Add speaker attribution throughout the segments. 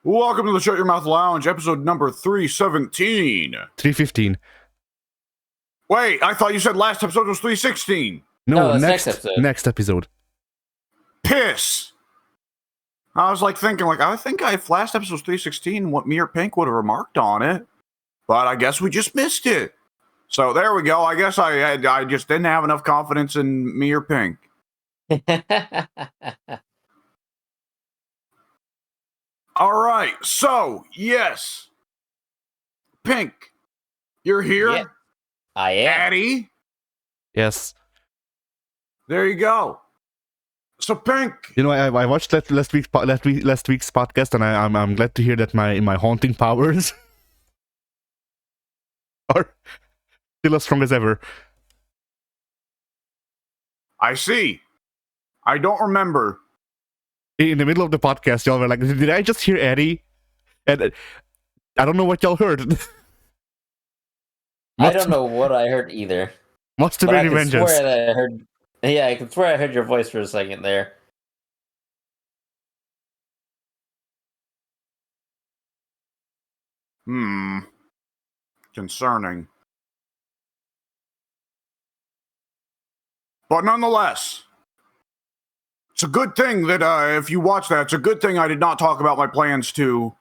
Speaker 1: Welcome to the Shut Your Mouth Lounge, episode number 317.
Speaker 2: 315.
Speaker 1: Wait, I thought you said last episode was 316.
Speaker 2: No,
Speaker 3: it's
Speaker 2: next episode.
Speaker 1: Piss. I was thinking, I think if last episode was 316, what me or Pink would have remarked on it. But I guess we just missed it. So there we go. I guess I just didn't have enough confidence in me or Pink. All right. So, yes. Pink, you're here.
Speaker 3: Yeah, I am.
Speaker 1: Addy.
Speaker 2: Yes.
Speaker 1: There you go. So, Pink.
Speaker 2: You know, I watched last week's podcast, and I'm glad to hear that my haunting powers are still as strong as ever.
Speaker 1: I see. I don't remember.
Speaker 2: In the middle of the podcast, y'all were like, "Did I just hear Eddie?" And I don't know what y'all heard.
Speaker 3: I don't know what I heard either.
Speaker 2: Must have been vengeance.
Speaker 3: I can swear I heard your voice for a second there.
Speaker 1: Concerning. But nonetheless, it's a good thing that if you watch that, it's a good thing I did not talk about my plans to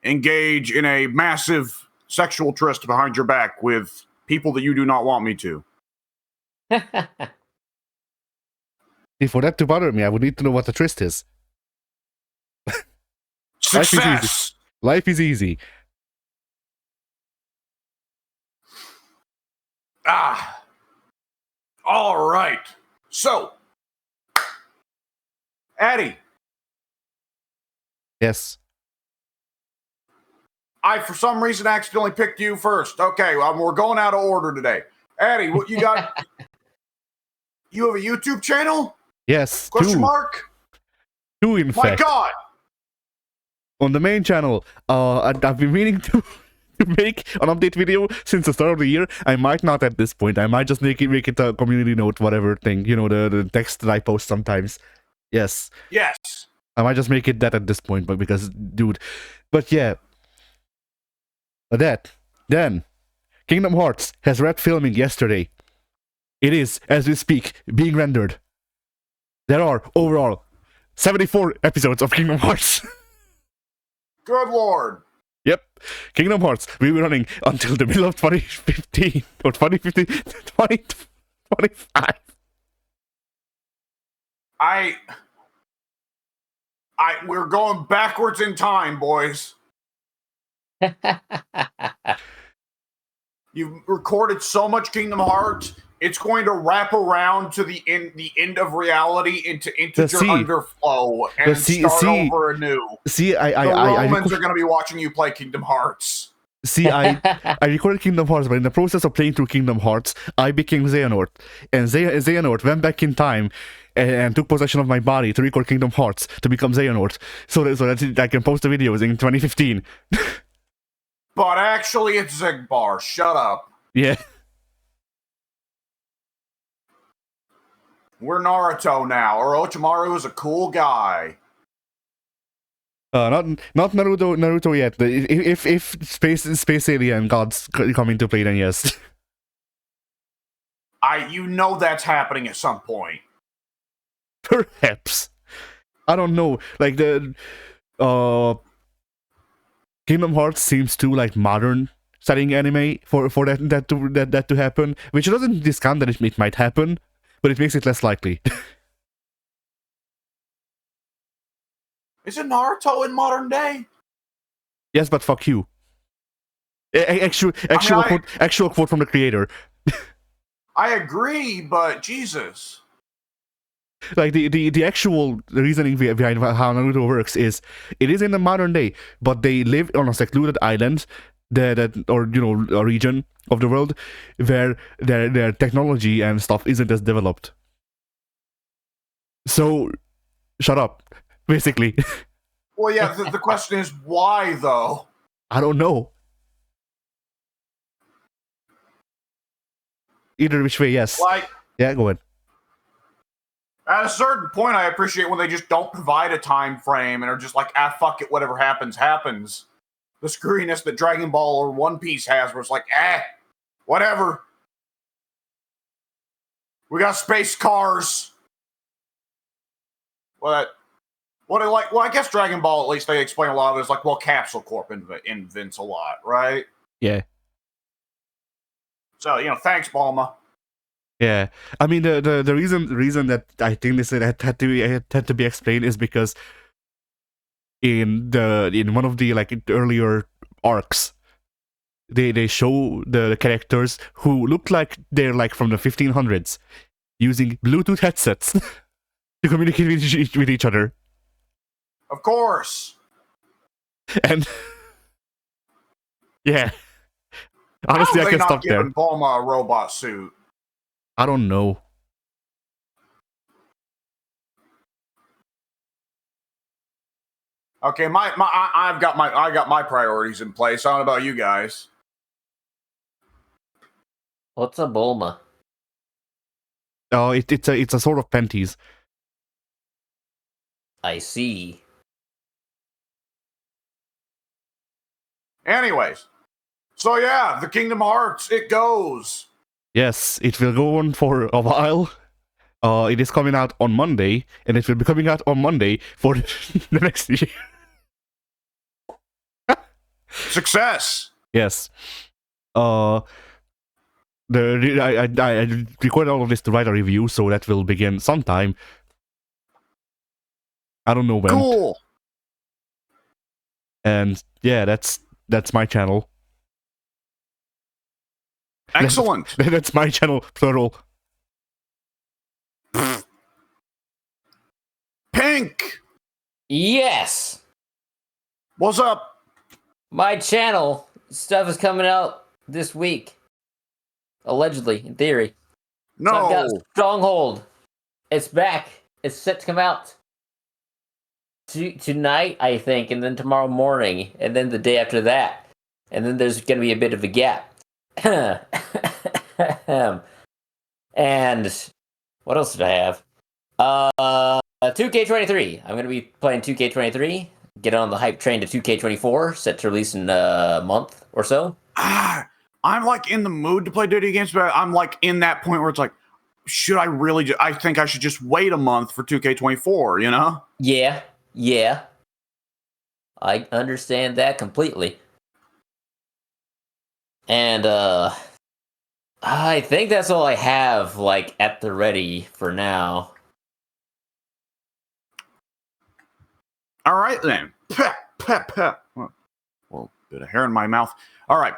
Speaker 1: engage in a massive sexual tryst behind your back with people that you do not want me to.
Speaker 2: See, for that to bother me, I would need to know what the tryst is.
Speaker 1: Success!
Speaker 2: Life is easy.
Speaker 1: All right. So, Addy.
Speaker 2: Yes.
Speaker 1: I, for some reason, accidentally picked you first. Okay, we're going out of order today. Addy, what you got? You have a YouTube channel?
Speaker 2: Yes.
Speaker 1: Question mark?
Speaker 2: Two, in fact.
Speaker 1: My God!
Speaker 2: On the main channel, I've been meaning to make an update video since the start of the year. I might not at this point. I might just make it a community note, whatever thing. You know, the text that I post sometimes. Yes.
Speaker 1: Yes.
Speaker 2: I might just make it that at this point, but because, dude. But yeah. Then, Kingdom Hearts has wrapped filming yesterday. It is, as we speak, being rendered. There are, overall, 74 episodes of Kingdom Hearts.
Speaker 1: Good Lord.
Speaker 2: Yep. Kingdom Hearts will be running until the middle of 2015 or 2025.
Speaker 1: We're going backwards in time, boys. You've recorded so much Kingdom Hearts, it's going to wrap around to the end of reality into integer underflow and start over anew.
Speaker 2: The
Speaker 1: Romans are going to be watching you play Kingdom Hearts.
Speaker 2: See, I recorded Kingdom Hearts, but in the process of playing through Kingdom Hearts, I became Xehanort. And Xehanort went back in time and took possession of my body to record Kingdom Hearts to become Xehanort, so that I can post the videos in 2015.
Speaker 1: But actually, it's Zigbar. Shut up.
Speaker 2: Yeah.
Speaker 1: We're Naruto now. Orochimaru is a cool guy.
Speaker 2: Not Naruto yet. If space alien gods come into play, then yes.
Speaker 1: You know that's happening at some point.
Speaker 2: Perhaps. I don't know. Like Kingdom Hearts seems too modern setting anime for that to happen, which doesn't discount that it might happen, but it makes it less likely.
Speaker 1: Is it Naruto in modern day?
Speaker 2: Yes, but fuck you. Actual quote from the creator.
Speaker 1: I agree, but Jesus.
Speaker 2: Like the actual reasoning behind how Naruto works is it is in the modern day, but they live on a secluded island a region of the world where their technology and stuff isn't as developed. So shut up, basically.
Speaker 1: Well, yeah, the question is why though?
Speaker 2: I don't know. Either which way, yes.
Speaker 1: Like,
Speaker 2: yeah, go ahead.
Speaker 1: At a certain point, I appreciate when they just don't provide a time frame and are just like, fuck it, whatever happens, happens. The screwiness that Dragon Ball or One Piece has, where it's like, whatever. We got space cars. Well, I guess Dragon Ball, at least they explain a lot of it. It's like, well, Capsule Corp invents a lot, right?
Speaker 2: Yeah.
Speaker 1: So, thanks, Bulma.
Speaker 2: Yeah, I mean the reason that I think this had to be explained is because in one of the earlier arcs, they show the characters who look like they're like from the 1500s using Bluetooth headsets to communicate with each other.
Speaker 1: Of course.
Speaker 2: And yeah, honestly, I can stop there.
Speaker 1: Giving Bulma a robot suit?
Speaker 2: I don't know.
Speaker 1: Okay, I got my priorities in place. I don't know about you guys.
Speaker 3: What's a Bulma?
Speaker 2: Oh, it's a sort of panties.
Speaker 3: I see.
Speaker 1: Anyways, so yeah, the Kingdom Hearts, it goes.
Speaker 2: Yes, it will go on for a while. It is coming out on Monday, and it will be coming out on Monday for the next year.
Speaker 1: Success.
Speaker 2: Yes. I recorded all of this to write a review, so that will begin sometime. I don't know when.
Speaker 1: Cool.
Speaker 2: And yeah, that's my channel.
Speaker 1: Excellent.
Speaker 2: That's my channel, plural.
Speaker 1: Pink.
Speaker 3: Yes.
Speaker 1: What's up?
Speaker 3: My channel stuff is coming out this week. Allegedly, in theory.
Speaker 1: No.
Speaker 3: So I've got Stronghold. It's back. It's set to come out tonight, I think, and then tomorrow morning, and then the day after that. And then there's going to be a bit of a gap. And what else did I have? 2K23. I'm going to be playing 2K23. Get on the hype train to 2K24, set to release in a month or so.
Speaker 1: I'm like in the mood to play video games, but I'm like in that point where it's like, should I really? I think I should just wait a month for 2K24. You know?
Speaker 3: Yeah. I understand that completely. And I think that's all I have like at the ready for now.
Speaker 1: All right then. Pep. Well, bit of hair in my mouth. All right.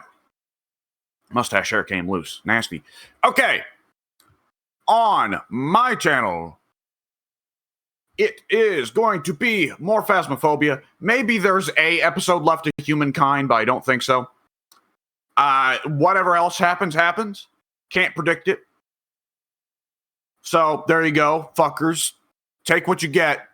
Speaker 1: Mustache hair came loose. Nasty. Okay. On my channel, it is going to be more Phasmophobia. Maybe there's a episode left of Humankind, but I don't think so. Whatever else happens. Can't predict it. So there you go, fuckers. Take what you get.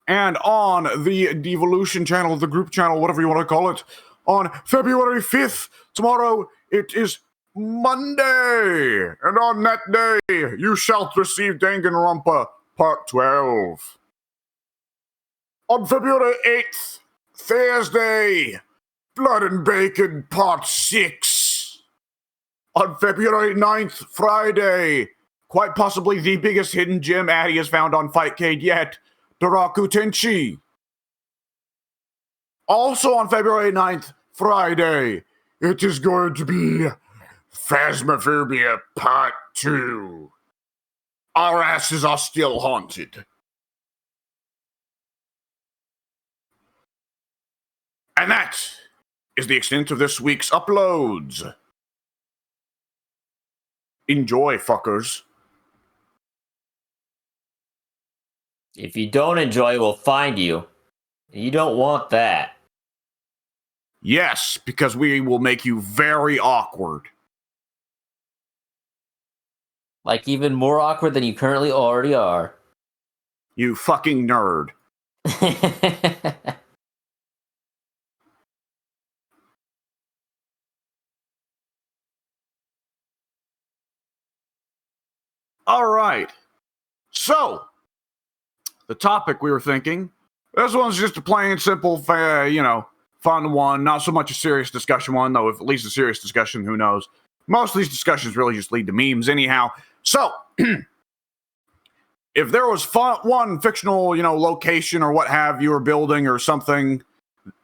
Speaker 1: And on the Devolution channel, the group channel, whatever you want to call it, on February 5th, tomorrow, it is Monday. And on that day, you shall receive Danganronpa Part 12. On February 8th, Thursday, Blood and Bacon Part 6. On February 9th, Friday, quite possibly the biggest hidden gem Addy has found on Fightcade yet, Daraku Tenchi. Also on February 9th, Friday, it is going to be Phasmophobia Part 2. Our asses are still haunted. And that is the extent of this week's uploads. Enjoy, fuckers.
Speaker 3: If you don't enjoy, we'll find you. You don't want that.
Speaker 1: Yes, because we will make you very awkward.
Speaker 3: Like even more awkward than you currently already are.
Speaker 1: You fucking nerd. All right. So, the topic we were thinking, this one's just a plain simple, fun one. Not so much a serious discussion one, though. If at least a serious discussion, who knows? Most of these discussions really just lead to memes, anyhow. So, if there was one fictional, location or what have you, or building or something,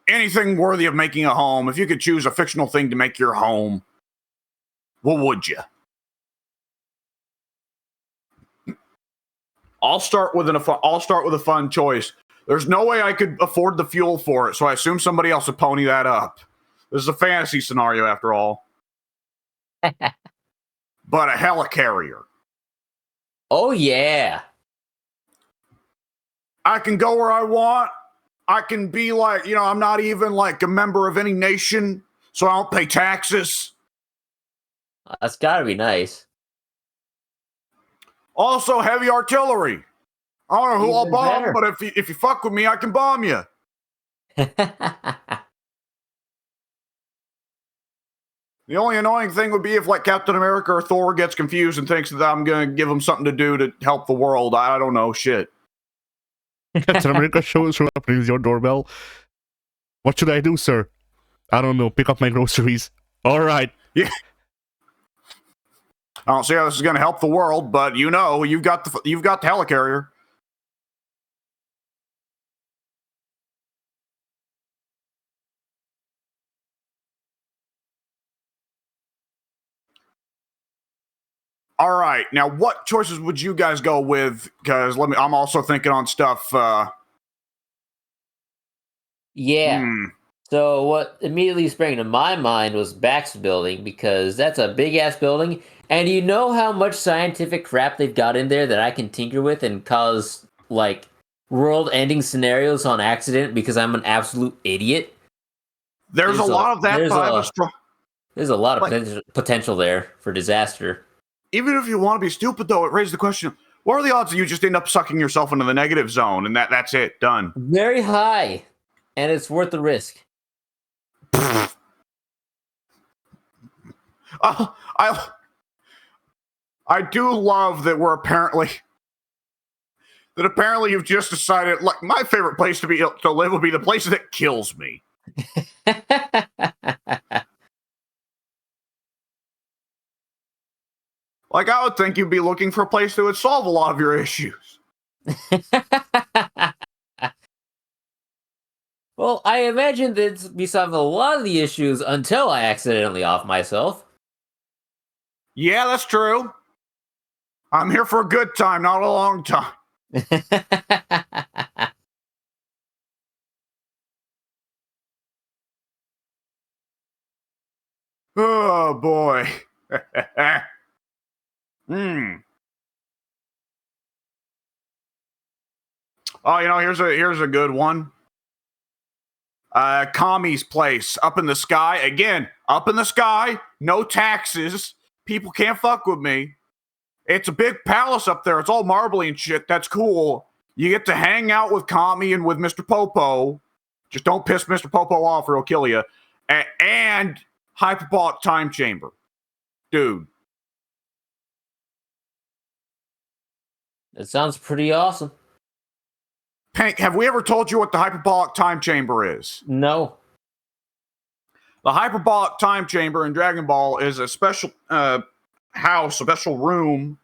Speaker 1: anything worthy of making a home, if you could choose a fictional thing to make your home, what would you? I'll start with a fun choice. There's no way I could afford the fuel for it, so I assume somebody else would pony that up. This is a fantasy scenario, after all. But a helicarrier.
Speaker 3: Oh, yeah.
Speaker 1: I can go where I want. I can be like, I'm not even like a member of any nation, so I don't pay taxes.
Speaker 3: That's gotta be nice.
Speaker 1: Also, heavy artillery. I don't know who I'll
Speaker 3: Even
Speaker 1: bomb,
Speaker 3: better.
Speaker 1: but if you fuck with me, I can bomb you. The only annoying thing would be if, like, Captain America or Thor gets confused and thinks that I'm going to give him something to do to help the world. I don't know, shit.
Speaker 2: Captain America shows up, rings your doorbell. What should I do, sir? I don't know. Pick up my groceries. All right.
Speaker 1: Yeah. I don't see how this is going to help the world, but you've got the helicarrier. All right. Now, what choices would you guys go with? Because I'm also thinking on stuff.
Speaker 3: Yeah. So what immediately sprang to my mind was Baxter Building, because that's a big ass building, and you know how much scientific crap they've got in there that I can tinker with and cause like world-ending scenarios on accident because I'm an absolute idiot.
Speaker 1: There's a lot of that, but
Speaker 3: there's a lot of potential there for disaster.
Speaker 1: Even if you want to be stupid, though, it raises the question: what are the odds that you just end up sucking yourself into the negative zone and that's it, done?
Speaker 3: Very high, and it's worth the risk.
Speaker 1: I do love that apparently you've just decided, like, my favorite place to live would be the place that kills me. Like, I would think you'd be looking for a place that would solve a lot of your issues.
Speaker 3: Well, I imagine that we solve a lot of the issues until I accidentally off myself.
Speaker 1: Yeah, that's true. I'm here for a good time, not a long time. Oh, boy. Oh, here's a good one. Kami's place, up in the sky. Again, up in the sky, no taxes. People can't fuck with me. It's a big palace up there. It's all marbly and shit. That's cool. You get to hang out with Kami and with Mr. Popo. Just don't piss Mr. Popo off or he'll kill you. And hyperbolic time chamber. Dude.
Speaker 3: That sounds pretty awesome.
Speaker 1: Pink, have we ever told you what the hyperbolic time chamber is?
Speaker 3: No.
Speaker 1: The hyperbolic time chamber in Dragon Ball is a special house, a special room,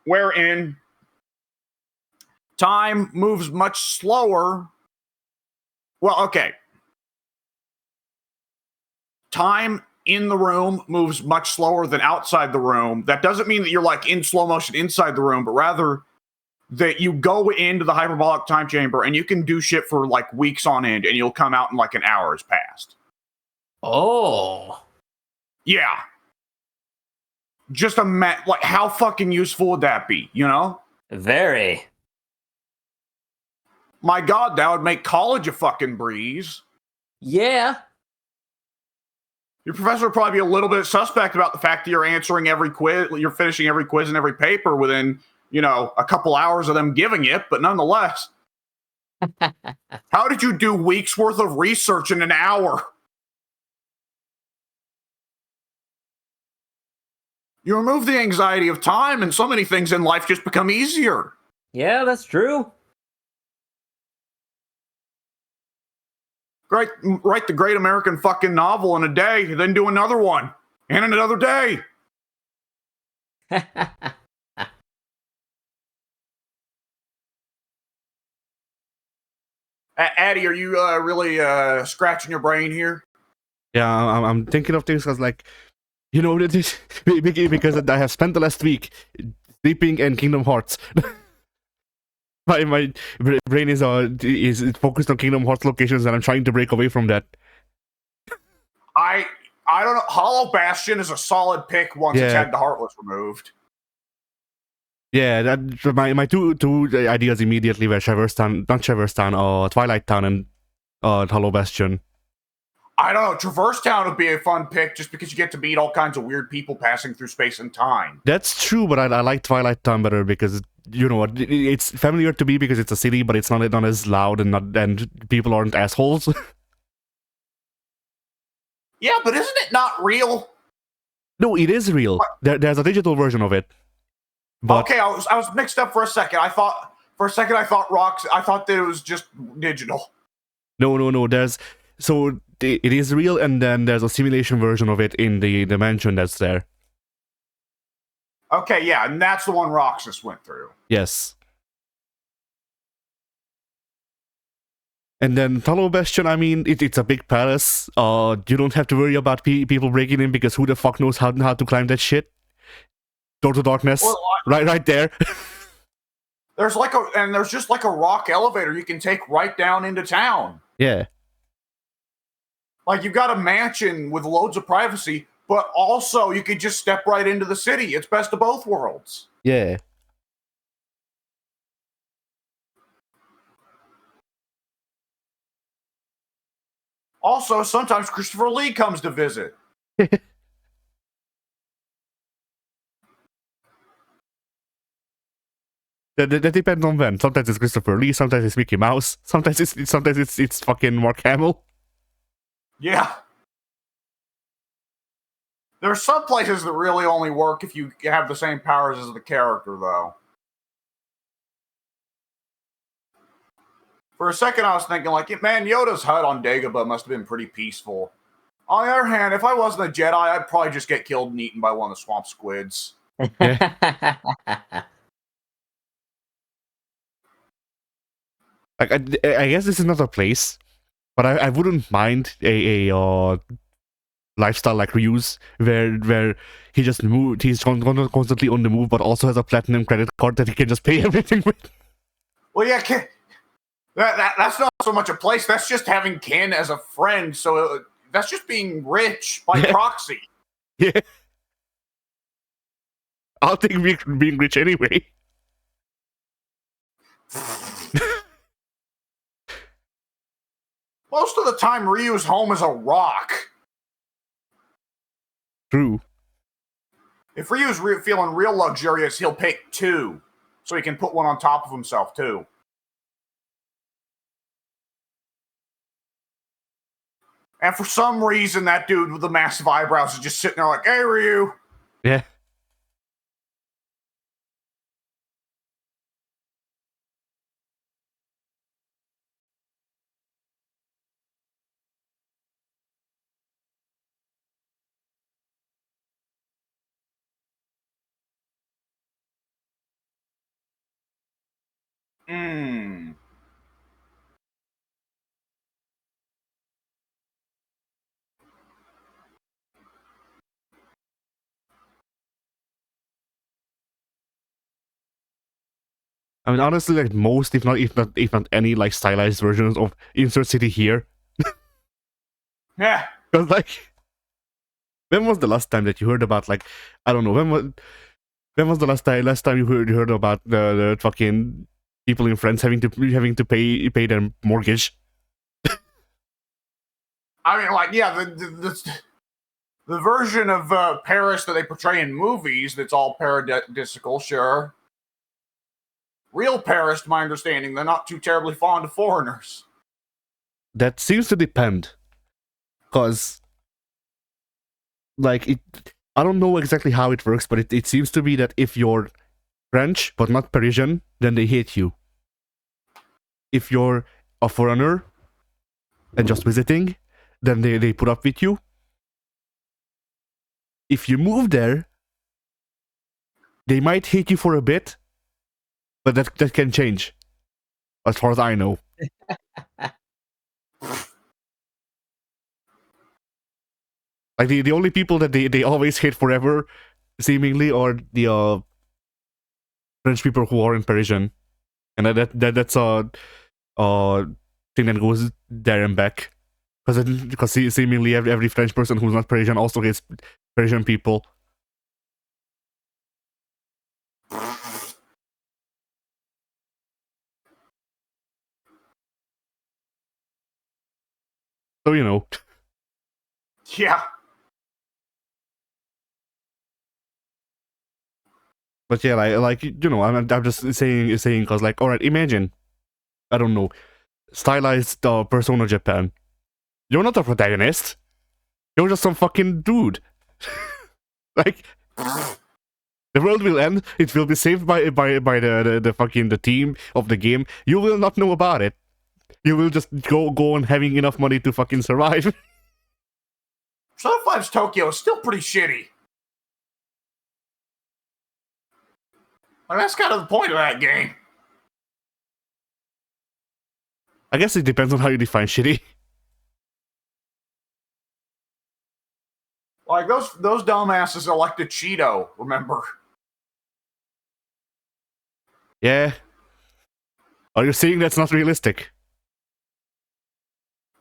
Speaker 1: wherein time moves much slower. Well, okay. Time in the room moves much slower than outside the room. That doesn't mean that you're like in slow motion inside the room, but rather that you go into the hyperbolic time chamber and you can do shit for like weeks on end and you'll come out in like an hour has passed.
Speaker 3: Oh.
Speaker 1: Yeah. Just like, how fucking useful would that be, you know?
Speaker 3: Very.
Speaker 1: My God, that would make college a fucking breeze.
Speaker 3: Yeah.
Speaker 1: Your professor would probably be a little bit suspect about the fact that you're answering every quiz, you're finishing every quiz and every paper within, a couple hours of them giving it, but nonetheless. How did you do weeks worth of research in an hour? You remove the anxiety of time, and so many things in life just become easier.
Speaker 3: Yeah, that's true.
Speaker 1: Write the great American fucking novel in a day, then do another one, and in another day. Addy, are you really scratching your brain here?
Speaker 2: Yeah, I'm thinking of things because, like, this, because I have spent the last week sleeping in Kingdom Hearts. my brain is focused on Kingdom Hearts locations, and I'm trying to break away from that.
Speaker 1: I don't know. Hollow Bastion is a solid pick once it's had the Heartless removed.
Speaker 2: Yeah, that my two ideas immediately were Twilight Town and Hollow Bastion.
Speaker 1: I don't know. Traverse Town would be a fun pick just because you get to meet all kinds of weird people passing through space and time.
Speaker 2: That's true, but I like Twilight Town better because it's familiar to me because it's a city, but it's not as loud and people aren't assholes.
Speaker 1: Yeah, but isn't it not real?
Speaker 2: No, it is real. There's a digital version of it. But
Speaker 1: okay, I was mixed up for a second. I thought that it was just digital.
Speaker 2: No. It is real, and then there's a simulation version of it in the dimension that's there.
Speaker 1: Okay, yeah, and that's the one Roxas went through.
Speaker 2: Yes. And then Hollow Bastion, I mean, it's a big palace. You don't have to worry about people breaking in because who the fuck knows how to climb that shit? Door to Darkness, well, right there.
Speaker 1: There's just like a rock elevator you can take right down into town.
Speaker 2: Yeah.
Speaker 1: Like, you've got a mansion with loads of privacy, but also you could just step right into the city. It's best of both worlds.
Speaker 2: Yeah.
Speaker 1: Also, sometimes Christopher Lee comes to visit.
Speaker 2: That depends on when. Sometimes it's Christopher Lee, sometimes it's Mickey Mouse, sometimes it's fucking Mark Hamill.
Speaker 1: Yeah. There are some places that really only work if you have the same powers as the character, though. For a second, I was thinking, like, man, Yoda's hut on Dagobah must have been pretty peaceful. On the other hand, if I wasn't a Jedi, I'd probably just get killed and eaten by one of the swamp squids.
Speaker 2: Like, I guess this is not a place, but I wouldn't mind a lifestyle like Ryu's, where he just moved. He's constantly on the move, but also has a platinum credit card that he can just pay everything with.
Speaker 1: Well, yeah, that's not so much a place. That's just having Ken as a friend. So that's just being rich by proxy.
Speaker 2: Yeah. I'll take being rich anyway.
Speaker 1: Most of the time, Ryu's home is a rock.
Speaker 2: True.
Speaker 1: If Ryu's feeling real luxurious, he'll pick two, so he can put one on top of himself, too. And for some reason, that dude with the massive eyebrows is just sitting there like, hey, Ryu.
Speaker 2: Yeah. I mean, honestly, like most, if not any, like stylized versions of Insert City here.
Speaker 1: Yeah.
Speaker 2: Because like, when was the last time that you heard about, like, I don't know, when was the last time you heard about the fucking people in France having to pay their mortgage?
Speaker 1: I mean, like, yeah, the version of Paris that they portray in movies that's all paradisical, sure. Real Paris, to my understanding, they're not too terribly fond of foreigners.
Speaker 2: That seems to depend. Because, like, I don't know exactly how it works, but it seems to be that if you're French but not Parisian, then they hate you. If you're a foreigner and just visiting, then they put up with you. If you move there, they might hate you for a bit, but that can change, as far as I know. Like the only people that they always hate forever, seemingly, are the French people who aren't Parisian, and that's a thing that goes there and back. Because seemingly every French person who's not Parisian also hates Parisian people. So you know.
Speaker 1: Yeah.
Speaker 2: But yeah, like you know, I'm just saying because like, all right, imagine, I don't know, stylized Persona Japan. You're not the protagonist. You're just some fucking dude. Like, the world will end. It will be saved by the fucking the team of the game. You will not know about it. You will just go on having enough money to fucking survive.
Speaker 1: Persona 5's Tokyo is still pretty shitty. Like, that's kind of the point of that game.
Speaker 2: I guess it depends on how you define shitty.
Speaker 1: Like, those dumbasses elected Cheeto, remember?
Speaker 2: Yeah. Are you saying that's not realistic?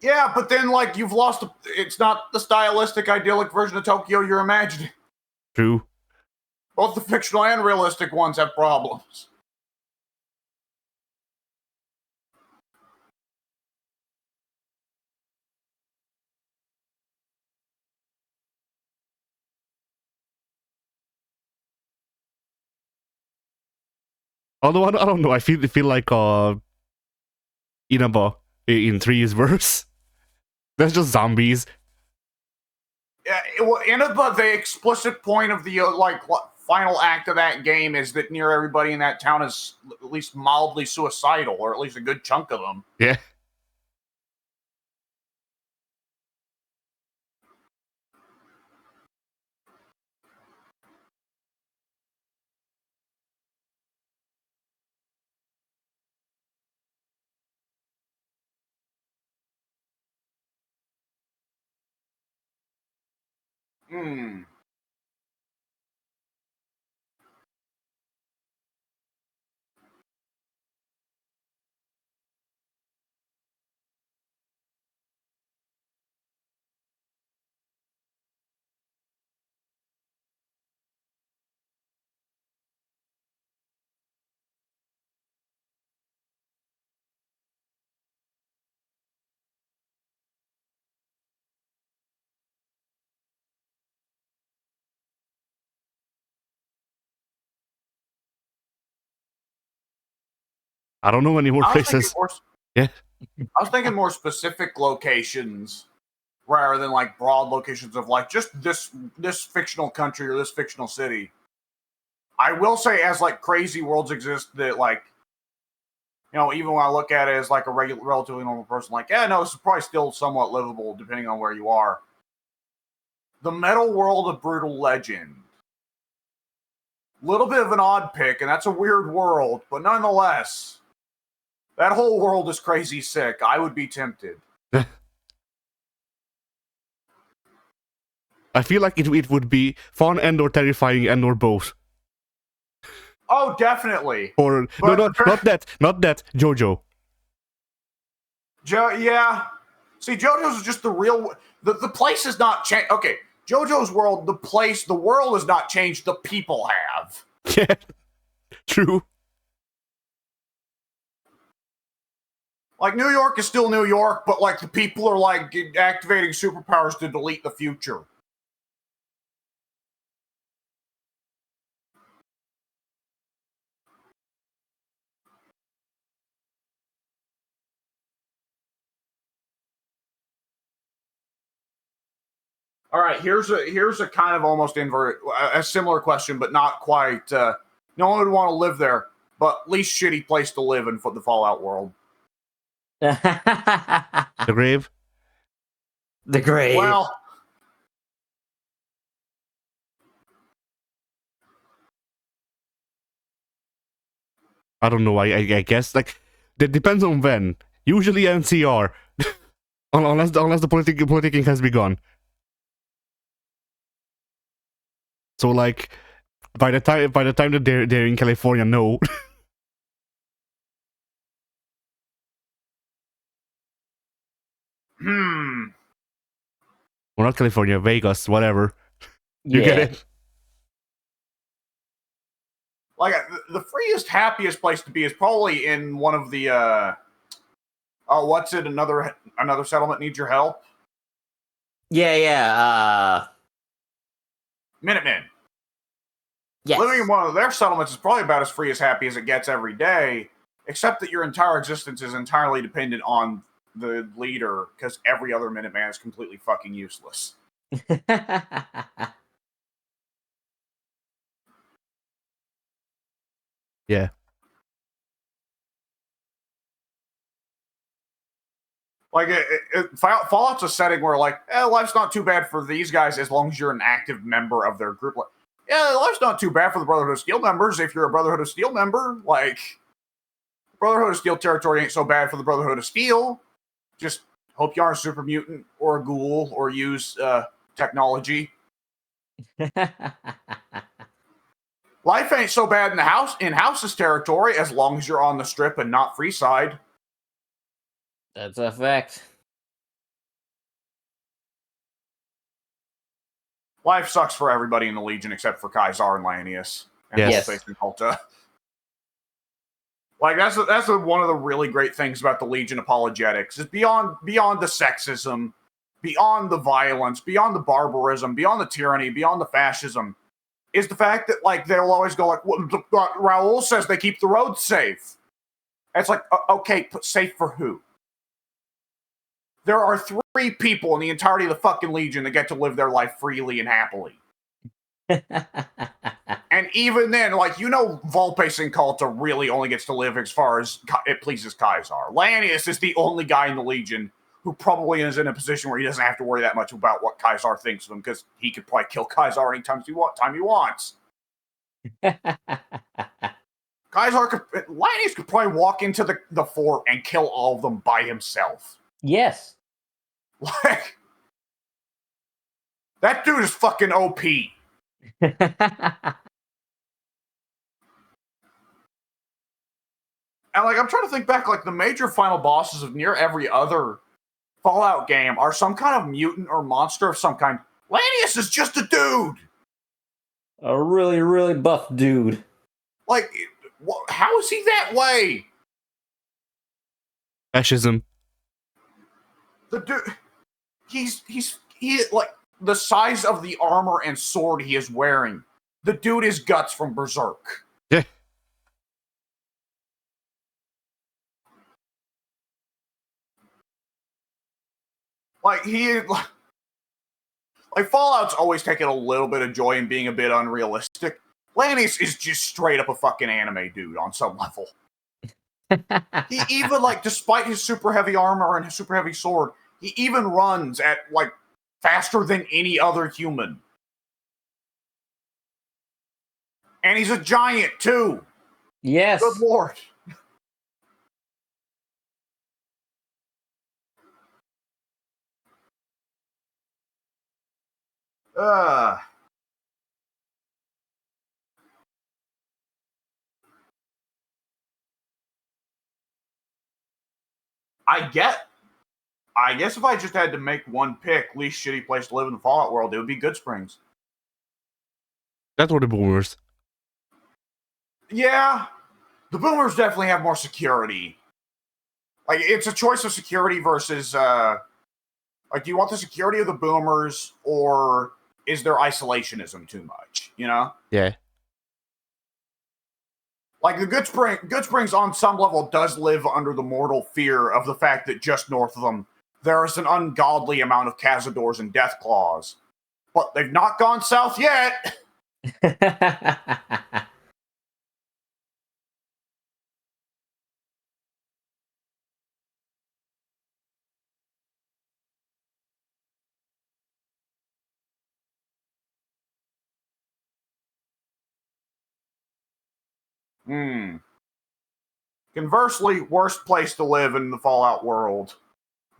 Speaker 1: Yeah, but then, like, you've lost... It's not the stylistic, idyllic version of Tokyo you're imagining.
Speaker 2: True.
Speaker 1: Both the fictional and realistic ones have problems.
Speaker 2: Although I don't know, I feel like Inaba in 3 is worse. That's just zombies.
Speaker 1: Yeah, Inaba, the explicit point of the final act of that game is that near everybody in that town is at least mildly suicidal, or at least a good chunk of them.
Speaker 2: Yeah.
Speaker 1: Hmm.
Speaker 2: I don't know any more places. Yeah.
Speaker 1: I was thinking more specific locations rather than like broad locations of like just this fictional country or this fictional city. I will say, as like crazy worlds exist, that like, you know, even when I look at it as like a relatively normal person, like, yeah, no, this is probably still somewhat livable depending on where you are. The metal world of Brutal Legend. Little bit of an odd pick, and that's a weird world, but nonetheless, that whole world is crazy sick. I would be tempted.
Speaker 2: I feel like it would be fun and or terrifying and or both.
Speaker 1: Oh, definitely.
Speaker 2: Or no, not that JoJo.
Speaker 1: Yeah. See, JoJo's is just the real. The place has not changed. Okay, JoJo's world, the world has not changed. The people have.
Speaker 2: Yeah, true.
Speaker 1: Like, New York is still New York, but like the people are like activating superpowers to delete the future. All right, here's a kind of almost invert, a similar question, but not quite. No one would want to live there, but least shitty place to live in the Fallout world.
Speaker 2: The grave.
Speaker 3: The grave.
Speaker 1: Well,
Speaker 2: I don't know. I guess like that depends on when. Usually NCR, unless the politicking has begun. So like, by the time that they're in California, no. Well, not California, Vegas, whatever. You get it?
Speaker 1: like the freest, happiest place to be is probably in one of the what's it? Another settlement needs your help.
Speaker 3: Yeah.
Speaker 1: Minutemen.
Speaker 3: Yes.
Speaker 1: Living in one of their settlements is probably about as free as happy as it gets every day, except that your entire existence is entirely dependent on the leader, because every other Minuteman is completely fucking useless.
Speaker 2: Yeah.
Speaker 1: Like, Fallout's a setting where, like, life's not too bad for these guys as long as you're an active member of their group. Like, life's not too bad for the Brotherhood of Steel members if you're a Brotherhood of Steel member. Like, Brotherhood of Steel territory ain't so bad for the Brotherhood of Steel. Just hope you aren't a super mutant or a ghoul or use technology. Life ain't so bad in House's territory as long as you're on the Strip and not Freeside.
Speaker 3: That's a fact.
Speaker 1: Life sucks for everybody in the Legion except for Kaisar and Lanius. And
Speaker 2: Yes.
Speaker 1: and Kulta. Like, that's one of the really great things about the Legion apologetics is beyond the sexism, beyond the violence, beyond the barbarism, beyond the tyranny, beyond the fascism, is the fact that, like, they'll always go like, well, Raoul says they keep the roads safe. It's like, okay, safe for who? There are 3 people in the entirety of the fucking Legion that get to live their life freely and happily. And even then, like, Volpace and Kulta really only gets to live as far as it pleases Kaisar. Lanius is the only guy in the Legion who probably is in a position where he doesn't have to worry that much about what Kaisar thinks of him, because he could probably kill Kaisar anytime he wants. Lanius could probably walk into the fort and kill all of them by himself.
Speaker 3: Yes.
Speaker 1: Like, that dude is fucking OP. And, like, I'm trying to think back, like, the major final bosses of near every other Fallout game are some kind of mutant or monster of some kind. Lanius is just a dude.
Speaker 3: A really, really buff dude.
Speaker 1: Like, how is he that way?
Speaker 2: Fascism.
Speaker 1: The dude, he like, the size of the armor and sword he is wearing. The dude is Guts from Berserk.
Speaker 2: Yeah.
Speaker 1: Like, like, Fallout's always taken a little bit of joy in being a bit unrealistic. Lanius is just straight up a fucking anime dude on some level. He even, like, despite his super heavy armor and his super heavy sword, he even runs at, like, faster than any other human. And he's a giant, too.
Speaker 3: Yes.
Speaker 1: Good lord. I guess if I just had to make one pick, least shitty place to live in the Fallout world, it would be Good Springs.
Speaker 2: That's what the boomers.
Speaker 1: Yeah, the boomers definitely have more security. Like, it's a choice of security versus, like, do you want the security of the boomers, or is there isolationism too much, you know?
Speaker 2: Yeah.
Speaker 1: Like, the Good Springs on some level does live under the mortal fear of the fact that just north of them, there is an ungodly amount of Cazadors and Deathclaws. but they've not gone south yet. Conversely, worst place to live in the Fallout world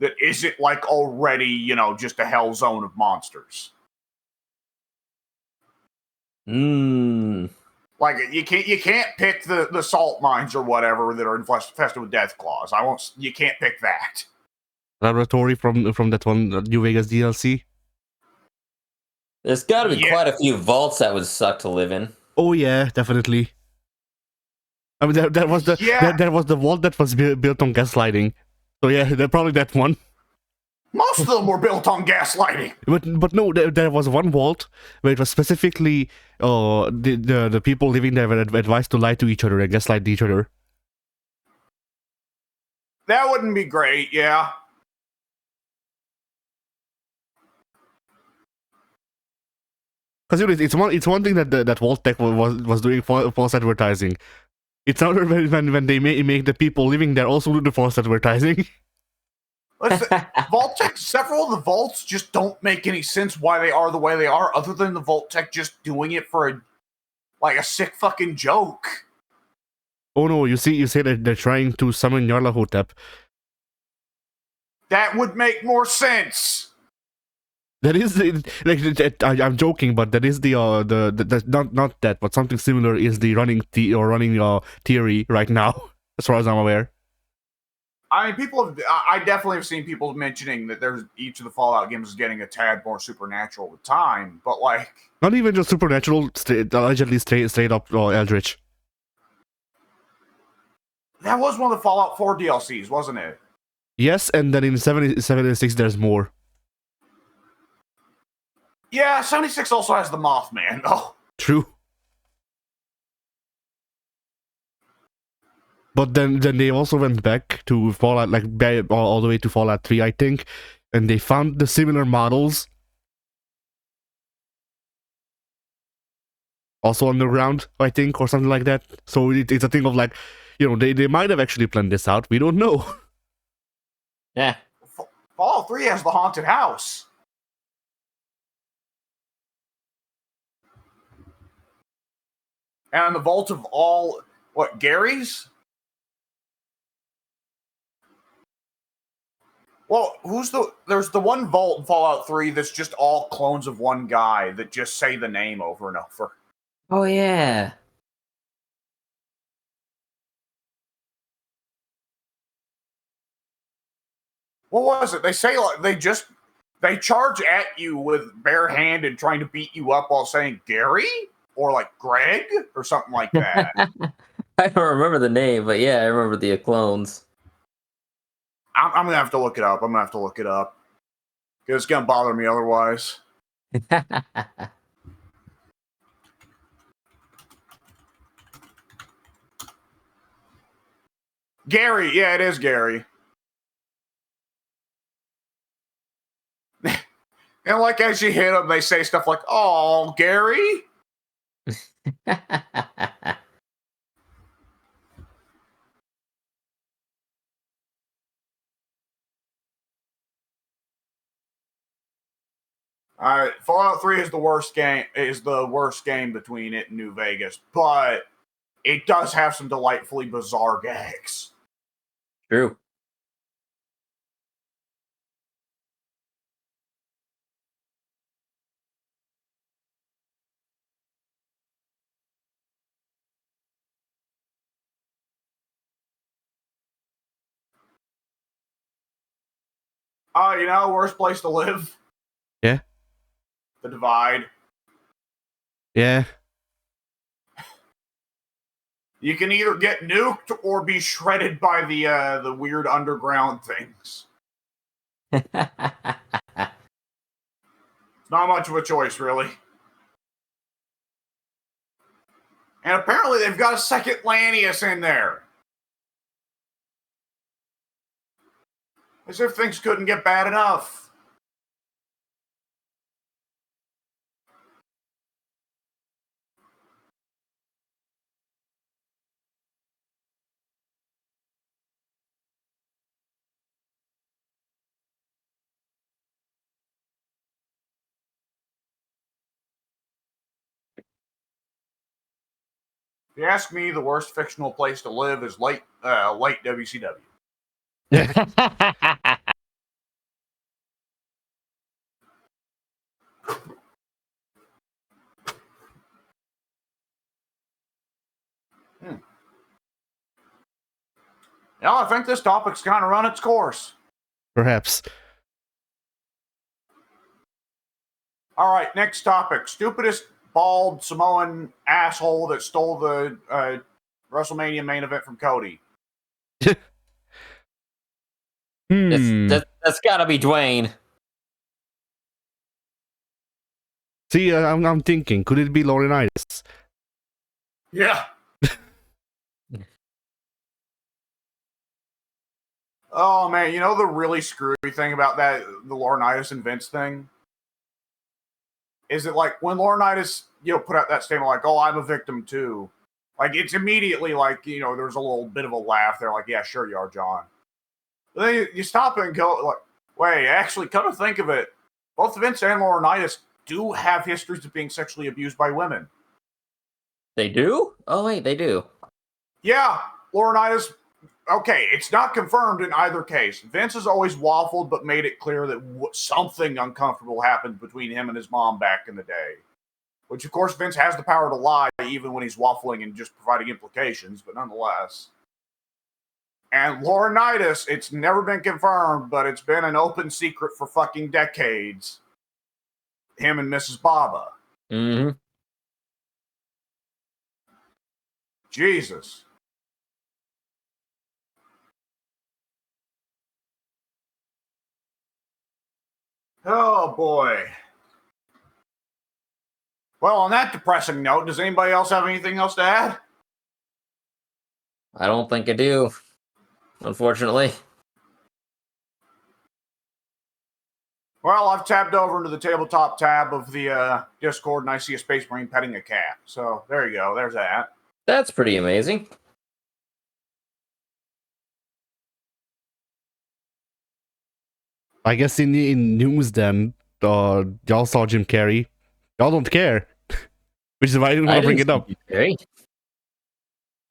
Speaker 1: that isn't like already, just a hell zone of monsters. Like you can't pick the salt mines or whatever that are infested with death claws. You can't pick that.
Speaker 2: Laboratory from that one New Vegas DLC.
Speaker 3: There's got to be quite a few vaults that would suck to live in.
Speaker 2: Oh yeah, definitely. I mean, there was the vault that was built on gaslighting. So yeah, probably that one.
Speaker 1: Most of them were built on gaslighting.
Speaker 2: But no, there was one vault where it was specifically the people living there were advised to lie to each other and gaslight each other.
Speaker 1: That wouldn't be great, yeah.
Speaker 2: Because it's one thing that that Vault Tech was doing false advertising. It's another when they make the people living there also do the false advertising.
Speaker 1: Vault Tech, several of the vaults just don't make any sense why they are the way they are, other than the Vault Tech just doing it for a sick fucking joke.
Speaker 2: Oh no, you say that they're trying to summon Nyarlathotep.
Speaker 1: That would make more sense.
Speaker 2: That is I'm joking, but that is the not that, but something similar is the running theory right now, as far as I'm aware.
Speaker 1: I mean, I definitely have seen people mentioning that each of the Fallout games is getting a tad more supernatural with time, but like
Speaker 2: not even just supernatural, allegedly straight up eldritch.
Speaker 1: That was one of the Fallout 4 DLCs, wasn't it?
Speaker 2: Yes, and then in 76 there's more.
Speaker 1: Yeah, 76 also has the Mothman, though.
Speaker 2: True. But then they also went back to Fallout, like all the way to Fallout 3, I think, and they found the similar models also underground, I think, or something like that. So it's a thing of like, they might have actually planned this out. We don't know.
Speaker 3: Yeah.
Speaker 1: Fallout 3 has the haunted house. And the vault of all, Gary's? Well, there's the one vault in Fallout 3 that's just all clones of one guy that just say the name over and over.
Speaker 3: Oh, yeah.
Speaker 1: What was it? They say they charge at you with bare-handed trying to beat you up while saying Gary? Or like Greg? Or something like that.
Speaker 3: I don't remember the name, but yeah, I remember the clones.
Speaker 1: I'm going to have to look it up. Because it's going to bother me otherwise. Gary. Yeah, it is Gary. And like as you hit them, they say stuff like, "Oh, Gary." All right, Fallout 3 is the worst game between it and New Vegas, but it does have some delightfully bizarre gags.
Speaker 3: True.
Speaker 1: Worst place to live?
Speaker 2: Yeah.
Speaker 1: The Divide.
Speaker 2: Yeah.
Speaker 1: You can either get nuked or be shredded by the weird underground things. It's not much of a choice, really. And apparently they've got a second Lanius in there. As if things couldn't get bad enough. If you ask me, the worst fictional place to live is late WCW. Yeah, I think this topic's kind of run its course.
Speaker 2: Perhaps.
Speaker 1: All right, next topic. Stupidest bald Samoan asshole that stole the WrestleMania main event from Cody.
Speaker 3: That's gotta be Dwayne.
Speaker 2: See, I'm thinking, could it be Laurinaitis?
Speaker 1: Yeah. Oh man, you know the really screwy thing about that, the Laurinaitis and Vince thing, is that like when Laurinaitis, put out that statement like, "Oh, I'm a victim too," like it's immediately like there's a little bit of a laugh there, like, "Yeah, sure you are, John." But then you stop and go like, "Wait, actually, come to think of it, both Vince and Laurinaitis do have histories of being sexually abused by women."
Speaker 3: They do? Oh wait, they do.
Speaker 1: Yeah, Laurinaitis. Okay, it's not confirmed in either case. Vince has always waffled, but made it clear that something uncomfortable happened between him and his mom back in the day. Which, of course, Vince has the power to lie, even when he's waffling and just providing implications, but nonetheless. And Laurinaitis, it's never been confirmed, but it's been an open secret for fucking decades. Him and Mrs. Baba.
Speaker 3: Mm-hmm.
Speaker 1: Jesus. Oh, boy. Well, on that depressing note, does anybody else have anything else to add?
Speaker 3: I don't think I do, unfortunately.
Speaker 1: Well, I've tabbed over into the tabletop tab of the Discord, and I see a Space Marine petting a cat. So there you go. There's that.
Speaker 3: That's pretty amazing.
Speaker 2: I guess in news then, y'all saw Jim Carrey. Y'all don't care, which is why I didn't want to bring it up.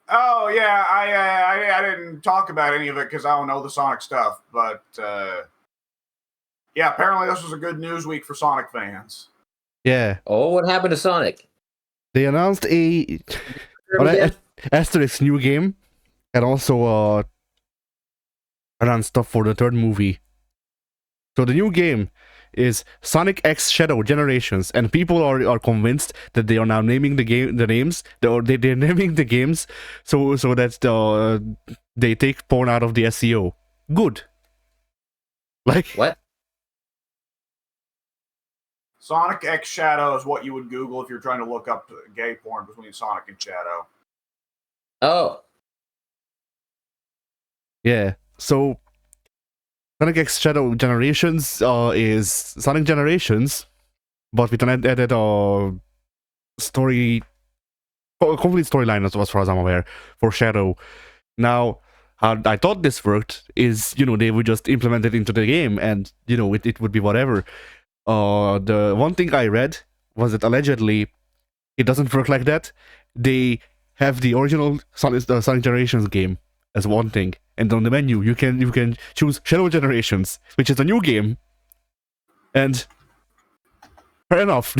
Speaker 1: Oh yeah, I didn't talk about any of it because I don't know the Sonic stuff, but yeah, apparently this was a good news week for Sonic fans.
Speaker 2: Yeah.
Speaker 3: Oh, what happened to Sonic?
Speaker 2: They announced a Asterisk new game, and also announced stuff for the third movie. So the new game is Sonic X Shadow Generations, and people are convinced that they are now naming they're naming the games so that they take porn out of the SEO. Good. Like
Speaker 3: what?
Speaker 1: Sonic X Shadow is what you would Google if you're trying to look up gay porn between Sonic and Shadow.
Speaker 3: Oh.
Speaker 2: Yeah. So Sonic X Shadow Generations is Sonic Generations, but with an added story, complete storyline as far as I'm aware for Shadow. Now, how I thought this worked is, they would just implement it into the game, and it would be whatever. The one thing I read was that allegedly it doesn't work like that. They have the original Sonic Generations game as one thing, and on the menu you can choose Shadow Generations, which is a new game. And fair enough.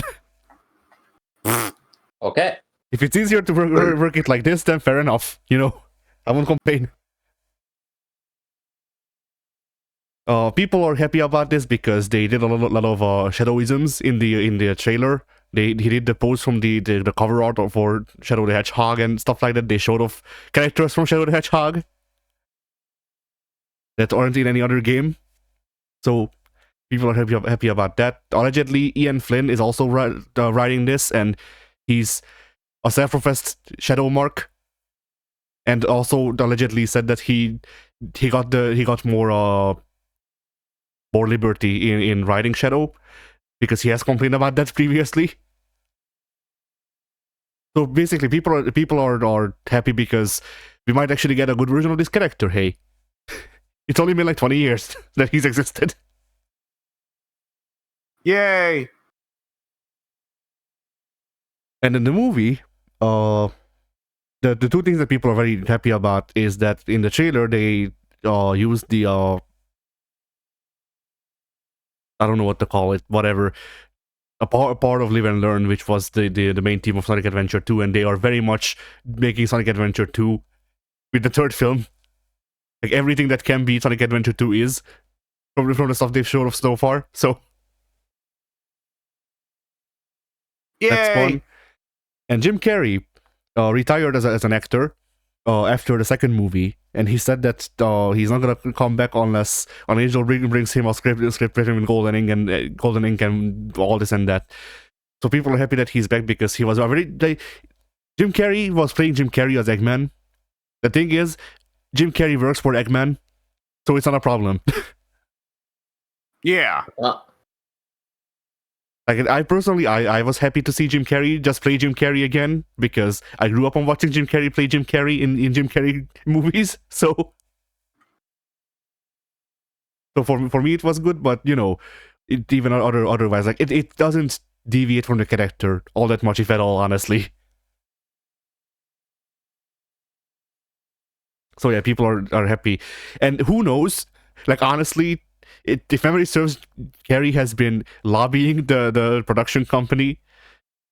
Speaker 3: Okay.
Speaker 2: If it's easier to work it like this, then fair enough. I won't complain. People are happy about this because they did a lot of shadowisms in the trailer. He did the pose from the cover art for Shadow the Hedgehog and stuff like that. They showed off characters from Shadow the Hedgehog that aren't in any other game. So people are happy about that. Allegedly, Ian Flynn is also writing this, and he's a self-professed Shadow Mark, and also allegedly said that he got more liberty in writing Shadow because he has complained about that previously. So basically, people are happy because we might actually get a good version of this character. Hey, it's only been like 20 years that he's existed.
Speaker 1: Yay!
Speaker 2: And in the movie, the two things that people are very happy about is that in the trailer they used the I don't know what to call it, whatever, a part of Live and Learn, which was the main theme of Sonic Adventure 2, and they are very much making Sonic Adventure 2 with the third film. Like everything that can be Sonic Adventure 2 is from the stuff they've shown of so far. So that's
Speaker 1: Yay!
Speaker 2: fun. And Jim Carrey retired as an actor after the second movie, and he said that he's not gonna come back unless an angel brings him a script written in golden ink and all this and that. So people are happy that he's back because he was Jim Carrey was playing Jim Carrey as Eggman. The thing is, Jim Carrey works for Eggman, so it's not a problem.
Speaker 1: Yeah.
Speaker 2: Like I personally, I was happy to see Jim Carrey just play Jim Carrey again because I grew up on watching Jim Carrey play Jim Carrey in Jim Carrey movies. So for me it was good, but you know, even otherwise, like it doesn't deviate from the character all that much, if at all, honestly. So yeah, people are happy, and who knows? Like honestly, if memory serves, Carrey has been lobbying the production company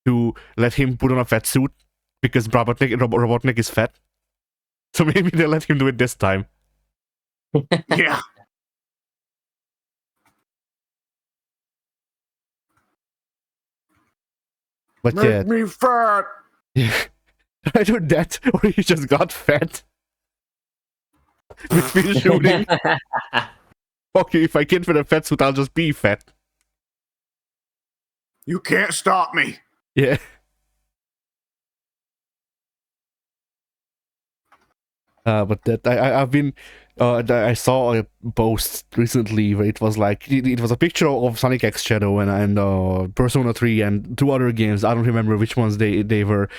Speaker 2: to let him put on a fat suit because Robotnik is fat. So maybe they'll let him do it this time.
Speaker 1: Yeah.
Speaker 2: But
Speaker 1: Make me fat.
Speaker 2: yeah, either that or he just got fat. Between shooting. Okay, if I can't fit a fat suit, I'll just be fat.
Speaker 1: You can't stop me.
Speaker 2: Yeah. But that I've been I saw a post recently where it was like it was a picture of Sonic X Shadow and Persona 3 and two other games. I don't remember which ones they were,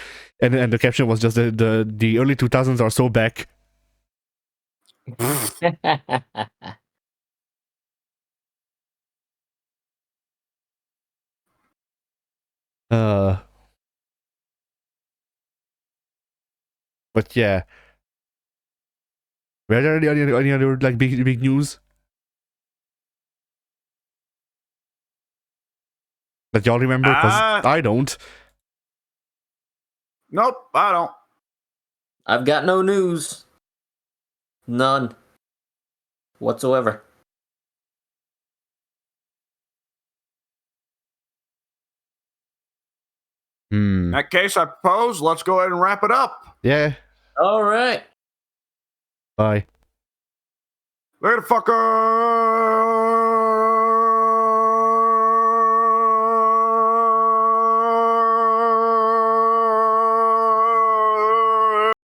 Speaker 2: and the caption was just the early 2000s are so back. But yeah. Were there any other like big news that y'all remember? Because I don't.
Speaker 1: Nope, I don't.
Speaker 3: I've got no news. None. Whatsoever.
Speaker 1: In that case, I propose let's go ahead and wrap it up.
Speaker 2: Yeah.
Speaker 3: All right.
Speaker 2: Bye.
Speaker 1: Later, fucker.